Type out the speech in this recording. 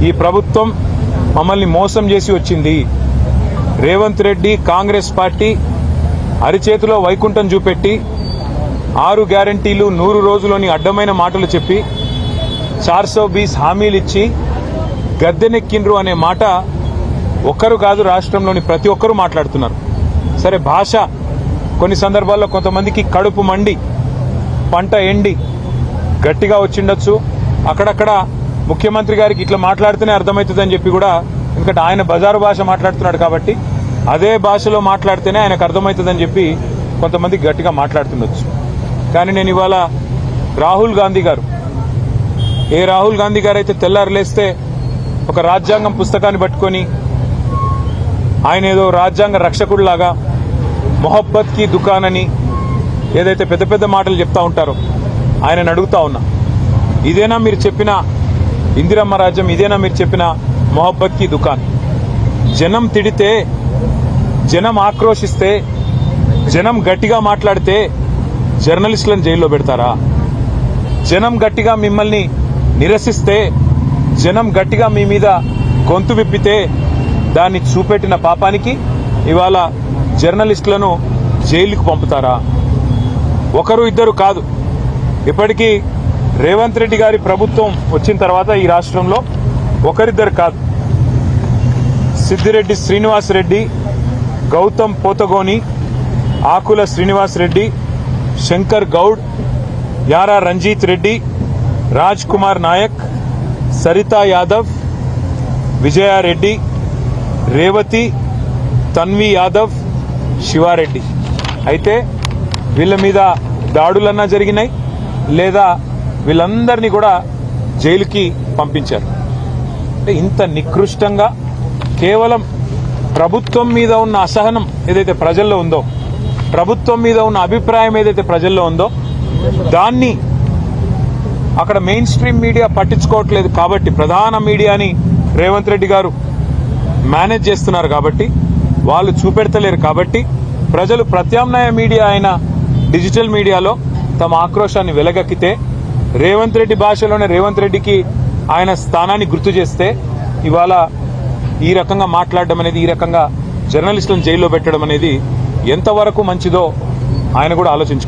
ఈ ప్రభుత్వం మమ్మల్ని మోసం చేసి వచ్చింది. రేవంత్ రెడ్డి కాంగ్రెస్ పార్టీ అరిచేతిలో వైకుంఠం చూపెట్టి 6 గ్యారంటీలు 100 రోజులోని అడ్డమైన మాటలు చెప్పి 420 హామీలు ఇచ్చి గద్దెనెక్కిండ్రు అనే మాట ఒక్కరు కాదు, రాష్ట్రంలోని ప్రతి ఒక్కరూ మాట్లాడుతున్నారు. సరే, భాష కొన్ని సందర్భాల్లో కొంతమందికి కడుపు మండి పంట ఎండి గట్టిగా వచ్చిండొచ్చు. అక్కడక్కడ ముఖ్యమంత్రి గారికి ఇట్లా మాట్లాడితేనే అర్థమవుతుందని చెప్పి కూడా, ఎందుకంటే ఆయన బజారు భాష మాట్లాడుతున్నాడు కాబట్టి అదే భాషలో మాట్లాడితేనే ఆయనకు అర్థమవుతుందని చెప్పి కొంతమంది గట్టిగా మాట్లాడుతుండొచ్చు. కానీ నేను ఇవాళ రాహుల్ గాంధీ గారు, ఏ రాహుల్ గాంధీ గారు అయితే తెల్లారులేస్తే ఒక రాజ్యాంగం పుస్తకాన్ని పట్టుకొని ఆయన ఏదో రాజ్యాంగ రక్షకుడిలాగా మొహబ్బత్ కి దుకాన్ అని ఏదైతే పెద్ద పెద్ద మాటలు చెప్తా ఉంటారో ఆయనను అడుగుతా ఉన్నా, ఇదేనా మీరు చెప్పిన ఇందిరమ్మ రాజ్యం? ఇదేనా మీరు చెప్పిన మొహబ్బత్ కి దుకాన్? జనం తిడితే, జనం ఆక్రోశిస్తే, జనం గట్టిగా మాట్లాడితే జర్నలిస్టులను జైల్లో పెడతారా? జనం గట్టిగా మిమ్మల్ని నిరసిస్తే, జనం గట్టిగా మీ మీద గొంతు విప్పితే దాన్ని చూపెట్టిన పాపానికి ఇవాళ జర్నలిస్టులను జైలుకు పంపుతారా? ఒకరు ఇద్దరు కాదు, ఇప్పటికీ రేవంత్ రెడ్డి గారి ప్రభుత్వం వచ్చిన తర్వాత ఈ రాష్ట్రంలో ఒకరిద్దరు కాదు, సిద్దిరెడ్డి శ్రీనివాస్ రెడ్డి, గౌతమ్ పోతగోని, ఆకుల శ్రీనివాస్ రెడ్డి, శంకర్ గౌడ్, యారా రంజిత్ రెడ్డి, రాజ్ కుమార్ నాయక్, సరితా యాదవ్, విజయారెడ్డి, రేవతి, తన్వి యాదవ్, శివారెడ్డి. అయితే వీళ్ళ మీద దాడులన్నా జరిగినాయి, లేదా వీళ్ళందరినీ కూడా జైలుకి పంపించారు. అంటే ఇంత నికృష్టంగా కేవలం ప్రభుత్వం మీద ఉన్న అసహనం ఏదైతే ప్రజల్లో ఉందో, ప్రభుత్వం మీద ఉన్న అభిప్రాయం ఏదైతే ప్రజల్లో ఉందో, దాన్ని అక్కడ మెయిన్ స్ట్రీమ్ మీడియా పట్టించుకోవట్లేదు కాబట్టి, ప్రధాన మీడియాని రేవంత్ రెడ్డి గారు మేనేజ్ చేస్తున్నారు కాబట్టి, వాళ్ళు చూపెడతలేరు కాబట్టి, ప్రజలు ప్రత్యామ్నాయ మీడియా అయిన డిజిటల్ మీడియాలో తమ ఆక్రోశాన్ని వెలగక్కితే, రేవంత్ రెడ్డి భాషలోనే రేవంత్ రెడ్డికి ఆయన స్థానాన్ని గుర్తు చేస్తే, ఇవాళ ఈ రకంగా మాట్లాడడం అనేది, ఈ రకంగా జర్నలిస్టులను జైల్లో పెట్టడం అనేది ఎంతవరకు మంచిదో ఆయన కూడా ఆలోచించుకోవాలి.